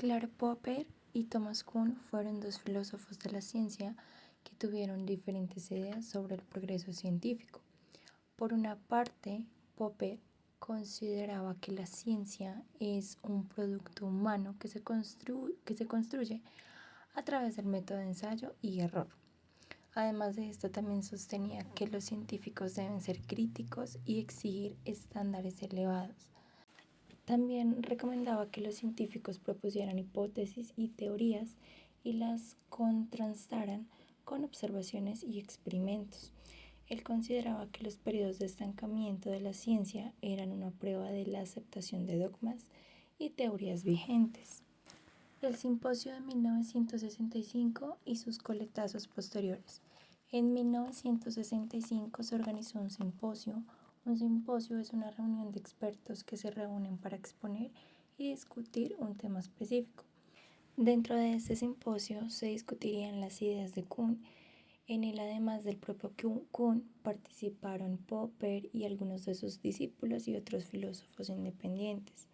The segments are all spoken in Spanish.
Karl Popper y Thomas Kuhn fueron dos filósofos de la ciencia que tuvieron diferentes ideas sobre el progreso científico. Por una parte, Popper consideraba que la ciencia es un producto humano que se construye a través del método de ensayo y error. Además de esto, también sostenía que los científicos deben ser críticos y exigir estándares elevados. También recomendaba que los científicos propusieran hipótesis y teorías y las contrastaran con observaciones y experimentos. Él consideraba que los periodos de estancamiento de la ciencia eran una prueba de la aceptación de dogmas y teorías vigentes. El simposio de 1965 y sus coletazos posteriores. En 1965 se organizó un simposio. Un simposio es una reunión de expertos que se reúnen para exponer y discutir un tema específico. Dentro de este simposio se discutirían las ideas de Kuhn. En él, además del propio Kuhn, participaron Popper y algunos de sus discípulos y otros filósofos independientes.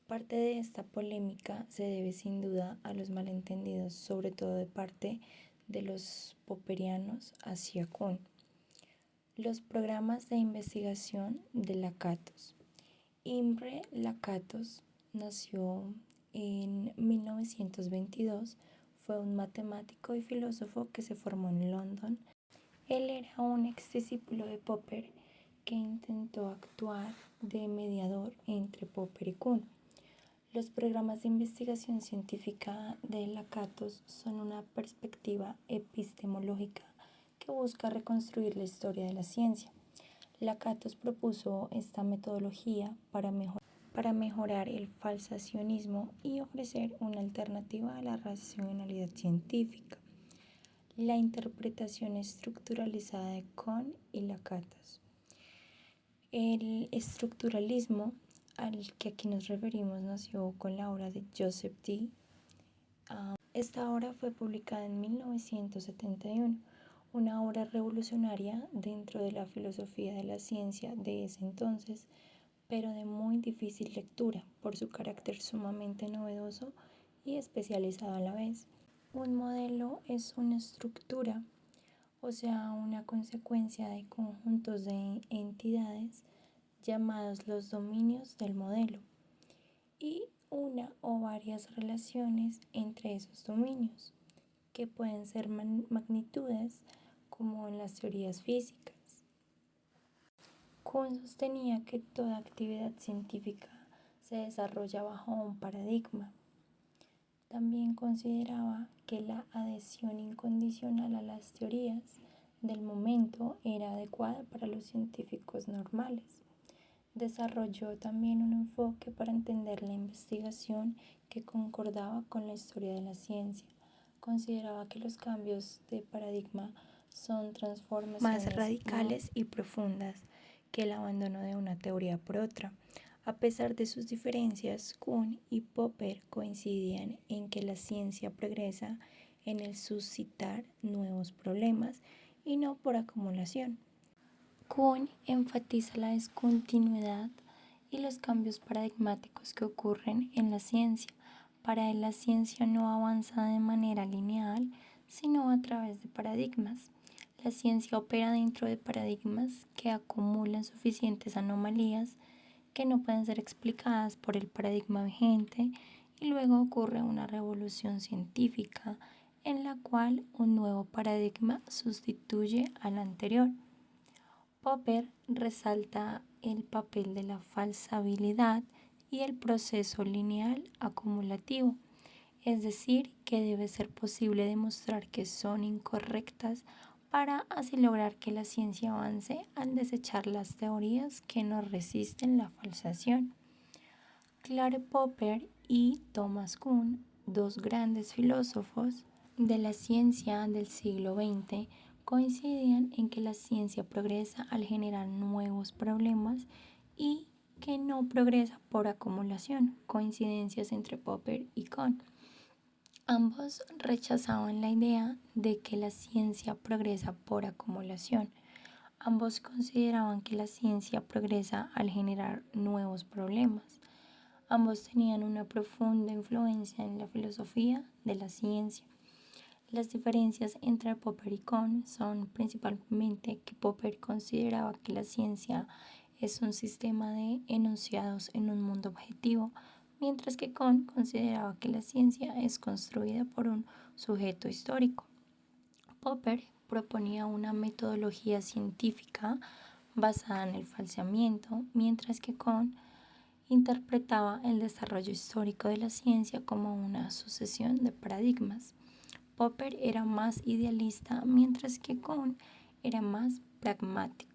Parte de esta polémica se debe sin duda a los malentendidos, sobre todo de parte de los popperianos hacia Kuhn. Los programas de investigación de Lakatos. Imre Lakatos nació en 1922, fue un matemático y filósofo que se formó en London. Él era un ex discípulo de Popper que intentó actuar de mediador entre Popper y Kuhn. Los programas de investigación científica de Lakatos son una perspectiva epistemológica que busca reconstruir la historia de la ciencia. Lakatos propuso esta metodología para mejorar el falsacionismo y ofrecer una alternativa a la racionalidad científica. La interpretación estructuralizada de Kuhn y Lakatos. El estructuralismo al que aquí nos referimos nació con la obra de Joseph D. Esta obra fue publicada en 1971, una obra revolucionaria dentro de la filosofía de la ciencia de ese entonces, pero de muy difícil lectura por su carácter sumamente novedoso y especializado a la vez. Un modelo es una estructura, o sea, una consecuencia de conjuntos de entidades llamados los dominios del modelo, y una o varias relaciones entre esos dominios, que pueden ser magnitudes como en las teorías físicas. Kuhn sostenía que toda actividad científica se desarrolla bajo un paradigma. También consideraba que la adhesión incondicional a las teorías del momento era adecuada para los científicos normales. Desarrolló también un enfoque para entender la investigación que concordaba con la historia de la ciencia. Consideraba que los cambios de paradigma son transformaciones más radicales y profundas que el abandono de una teoría por otra. A pesar de sus diferencias, Kuhn y Popper coincidían en que la ciencia progresa en el suscitar nuevos problemas y no por acumulación. Kuhn enfatiza la discontinuidad y los cambios paradigmáticos que ocurren en la ciencia. Para él, la ciencia no avanza de manera lineal, sino a través de paradigmas. La ciencia opera dentro de paradigmas que acumulan suficientes anomalías que no pueden ser explicadas por el paradigma vigente, y luego ocurre una revolución científica en la cual un nuevo paradigma sustituye al anterior. Popper resalta el papel de la falsabilidad y el proceso lineal acumulativo, es decir, que debe ser posible demostrar que son incorrectas para así lograr que la ciencia avance al desechar las teorías que no resisten la falsación. Karl Popper y Thomas Kuhn, dos grandes filósofos de la ciencia del siglo XX, coincidían en que la ciencia progresa al generar nuevos problemas y que no progresa por acumulación. Coincidencias entre Popper y Kuhn. Ambos rechazaban la idea de que la ciencia progresa por acumulación. Ambos consideraban que la ciencia progresa al generar nuevos problemas. Ambos tenían una profunda influencia en la filosofía de la ciencia. Las diferencias entre Popper y Kohn son principalmente que Popper consideraba que la ciencia es un sistema de enunciados en un mundo objetivo, mientras que Kohn consideraba que la ciencia es construida por un sujeto histórico. Popper proponía una metodología científica basada en el falseamiento, mientras que Kohn interpretaba el desarrollo histórico de la ciencia como una sucesión de paradigmas. Popper era más idealista, mientras que Kohn era más pragmático.